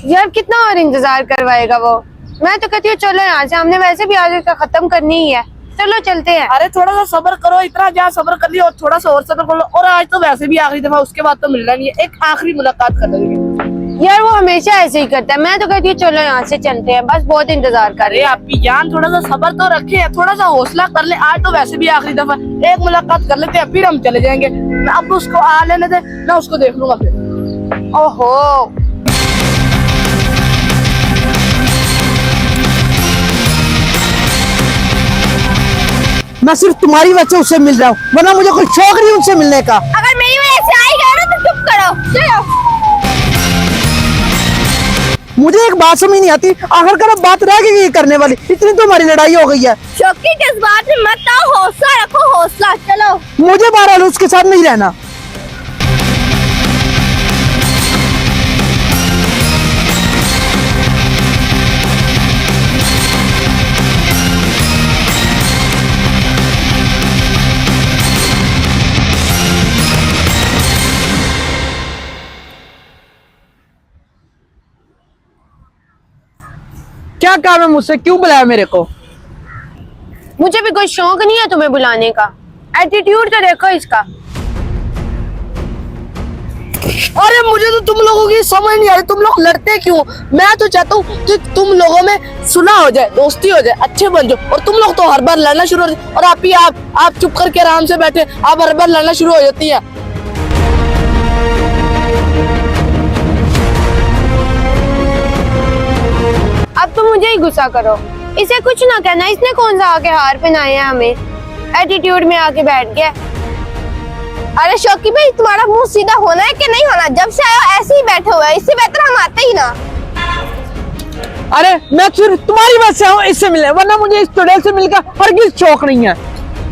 यार कितना और इंतजार करवाएगा वो। मैं तो कहती हूँ चलो यहाँ से, हमने वैसे भी आज इसका खत्म करनी ही है, चलो चलते हैं। अरे थोड़ा सा सब्र करो, इतना ज्यादा सब्र कर लिया और थोड़ा सा और सब्र कर लो। और आज तो वैसे भी आखिरी दफा, उसके बाद तो मिलना नहीं है, एक आखिरी मुलाकात कर लेंगे। यार वो हमेशा ऐसे ही करता है। मैं तो कहती हूँ चलो यहाँ से चलते हैं, बस बहुत इंतजार कर रहे अरे आपकी जान, थोड़ा सा सब्र तो रखे, थोड़ा सा हौसला कर ले। आज तो वैसे भी आखिरी दफा, एक मुलाकात कर लेते हैं, फिर हम चले जाएंगे। अब उसको आ लेने दे, मैं उसको देख लूंगा फिर। ओहो, मैं सिर्फ तुम्हारी वजह से उससे मिल रहा हूँ, वरना मुझे कोई शौक नहीं उनसे मिलने का। अगर मेरी वजह से आएगा ना तो चुप करो, चलो। मुझे एक बात समझ नहीं आती, आखिरकार अब बात रह गई करने वाली, इतनी तो हमारी लड़ाई हो गई है। शौकी जज्बात में मत आओ, हौसला रखो, हौसला। चलो मुझे बहरहाल उसके साथ नहीं रहना। क्या काम है मुझसे, क्यों बुलाया मेरे को? मुझे भी कोई शौक नहीं है तुम्हें बुलाने का, एटीट्यूड तो देखो इसका। अरे मुझे तो तुम लोगों की समझ नहीं आ रही, तुम लोग लड़ते क्यों? मैं तो चाहता हूँ कि तुम लोगों में सुलह हो जाए, दोस्ती हो जाए, अच्छे बन जाओ। और तुम लोग तो हर बार लड़ना शुरू हो जाए। और आप चुप करके आराम से बैठे, आप हर बार लड़ना शुरू हो जाती है। अब तो मुझे ही गुस्सा करो, इसे कुछ ना कहना। इसने कौन सा आके हार पहनाए हैं हमें, एटीट्यूड में आके बैठ गया। अरे शौकी भाई, तुम्हारा मुंह सीधा होना है कि नहीं होना? जब से आए हो ऐसे ही बैठे हुए, इससे बेहतर हम आते ही ना। अरे मैं सिर्फ तुम्हारी वजह से हूँ इससे मिले, वरना मुझे इस चुड़ैल से मिलकर हरगिज शौक नहीं है।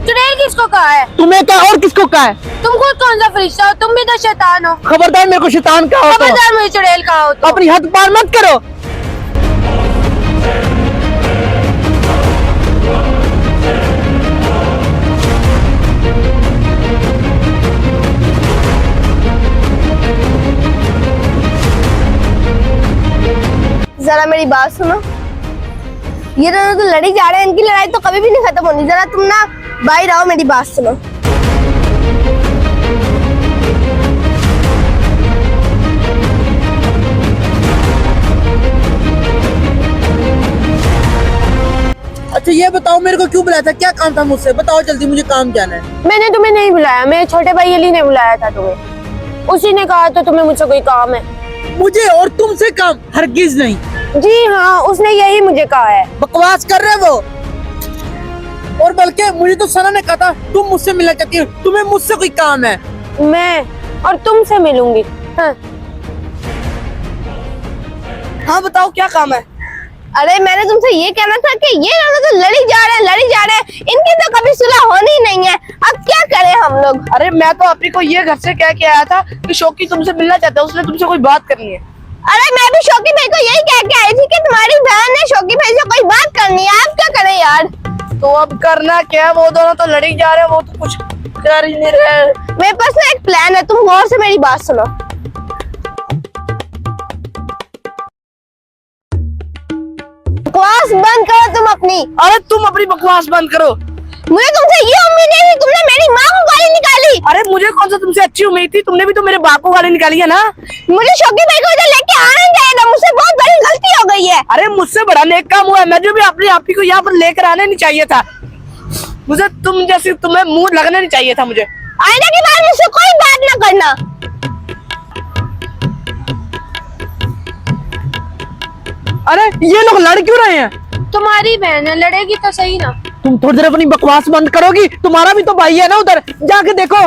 चुड़ैल किसको कहा है? तुम्हें क्या और किसको कहा है? तुम खुद कौन सा फरिश्ता हो? तुम भी तो शैतान हो। खबरदार मेरे को शैतान कहा हो तो। खबरदार मुझे चुड़ैल कहा हो तो। अपनी हद पार मत करो। जरा मेरी बात सुनो, ये दोनों तो लड़ी जा रहे हैं, इनकी लड़ाई तो कभी भी नहीं खत्म होनी। जरा तुम ना बाहर आओ, मेरी बात सुनो। अच्छा ये बताओ, मेरे को क्यों बुलाया था, क्या काम था मुझसे? बताओ जल्दी, मुझे काम जाना है। मैंने तुम्हें नहीं बुलाया, मेरे छोटे भाई अली ने बुलाया था तुम्हें। उसी ने कहा तो तुम्हें मुझसे कोई काम है। मुझे और तुमसे काम हरगिज नहीं। जी हाँ, उसने यही मुझे कहा है। बकवास कर रहे वो। और बल्कि मुझे तो सना ने कहा था तुम मुझसे मिलना चाहती हो, तुम्हें मुझसे कोई काम है। मैं और तुमसे मिलूंगी। हाँ बताओ क्या काम है? अरे मैंने तुमसे ये कहना था कि ये दोनों तो लड़ी जा रहे हैं, इनकी तो कभी सुलह होनी नहीं है। अब क्या करें हम लोग? अरे मैं तो आपी को ये घर से कह के आया था कि शौकी तुमसे मिलना चाहता है, उसने तुमसे कोई बात करनी है। अरे मैं भी शौकी भाई को यही कह के आई थी कि तुम्हारी बहन ने शौकी भाई से कोई बात करनी है। आप क्या करें यार? तो अब करना क्या है? वो दोनों तो लड़ी जा रहे हैं, वो तो कुछ कर ही नहीं रहे। मेरे पास ना एक प्लान है, तुम गौर से मेरी बात सुनो। बकवास बंद करो तुम अपनी। अरे तुम अपनी बकवास बंद करो। मुझे तुमसे ये उम्मीद नहीं थी, तुमने मेरी माँ को गाली निकाली। अरे मुझे कौन सा तुमसे अच्छी उम्मीद थी? तुमने भी तो मेरे बाप को गाली निकाली है ना। मुझे शौकी भाई को इधर लेके आना चाहिए था, मुझसे बहुत बड़ी गलती हो गई है। अरे मुझसे बड़ा नेक काम हुआ है, मैं जो भी अपनी आपी को यहाँ पर लेकर आने नहीं चाहिए था। मुझे तुम जैसे, तुम्हें मुंह लगना नहीं चाहिए था मुझे। आइंदा के बाद मुझसे कोई बात ना करना। अरे ये लोग लड़ क्यों रहे हैं? तुम्हारी बहन है, लड़ेगी तो सही ना। तुम थोड़ी देर अपनी बकवास बंद करोगी? तुम्हारा भी तो भाई है ना, उधर जाके देखो।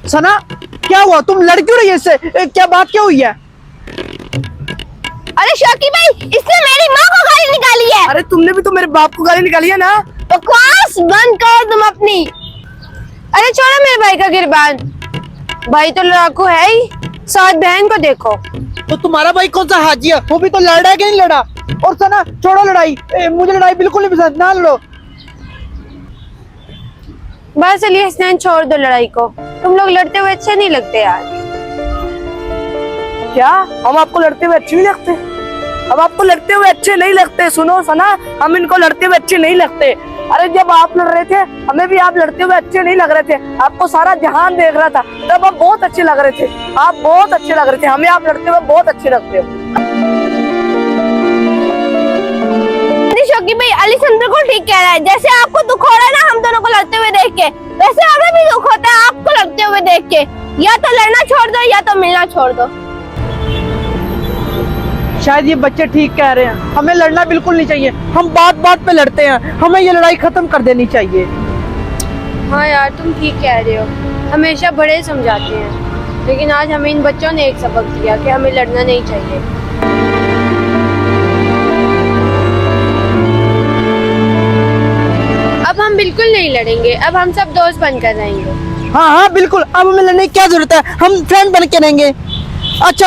सना क्या हुआ, तुम लड़ क्यों रही है इससे? क्या बात क्या हुई है? अरे शौकी भाई, इसने मेरी माँ को गाली निकाली है। अरे तुमने भी तो मेरे बाप को गाली निकाली है ना। बकवास बंद करो तुम अपनी। अरे छोड़ो मेरे भाई का गिरबान, भाई तो लड़ाकू है ही, साथ बहन को देखो। तो तुम्हारा भाई कौन सा हाजी है? वो भी तो लड़ रहा है कि नहीं लड़ा? और सना छोड़ो लड़ाई, मुझे लड़ाई बिल्कुल नहीं पसंद, ना लड़ो। बस अली हसनैन छोड़ दो लड़ाई को, तुम लोग लड़ते हुए अच्छे नहीं लगते यार। क्या हम आपको लड़ते हुए अच्छे नहीं लगते? हम आपको लड़ते हुए अच्छे नहीं लगते? सुनो सना, हम इनको लड़ते हुए अच्छे नहीं लगते। अरे जब आप लड़ रहे थे हमें भी आप लड़ते हुए अच्छे नहीं लग रहे थे, आपको सारा जहान देख रहा था, तब आप बहुत अच्छे लग रहे थे, आप बहुत अच्छे लग रहे थे, हमें आप लड़ते हुए बहुत अच्छे लगते हो। शौकी भाई अली संदर को ठीक कह रहा है, जैसे आपको दुख हो रहा है ना हम दोनों को लड़ते हुए देख के, वैसे हमें भी दुख होता है आपको लड़ते हुए देख के। या तो लड़ना छोड़ दो या तो मिलना छोड़ दो। शायद ये बच्चे ठीक कह रहे हैं, हमें लड़ना बिल्कुल नहीं चाहिए। हम बात बात पे लड़ते हैं, हमें ये लड़ाई खत्म कर देनी चाहिए। हाँ यार तुम ठीक कह रहे हो, हमेशा बड़े समझाते हैं, लेकिन आज हमें इन बच्चों ने एक सबक दिया कि हमें लड़ना नहीं चाहिए। अब हम बिल्कुल नहीं लड़ेंगे, अब हम सब दोस्त बनकर रहेंगे। हाँ हाँ बिल्कुल, अब हमें लड़ने की क्या जरूरत है, हम फ्रेंड बन के रहेंगे। अच्छा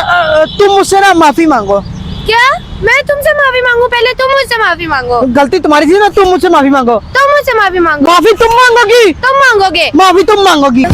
तुम मुझसे ना माफी मांगो। क्या मैं तुमसे माफी मांगू? पहले तुम मुझसे माफी मांगो। गलती तुम्हारी थी ना, तुम मुझसे माफी मांगो। तुम मुझसे माफी मांगो। माफी तुम मांगोगी? तुम मांगोगे। माफी तुम मांगोगी।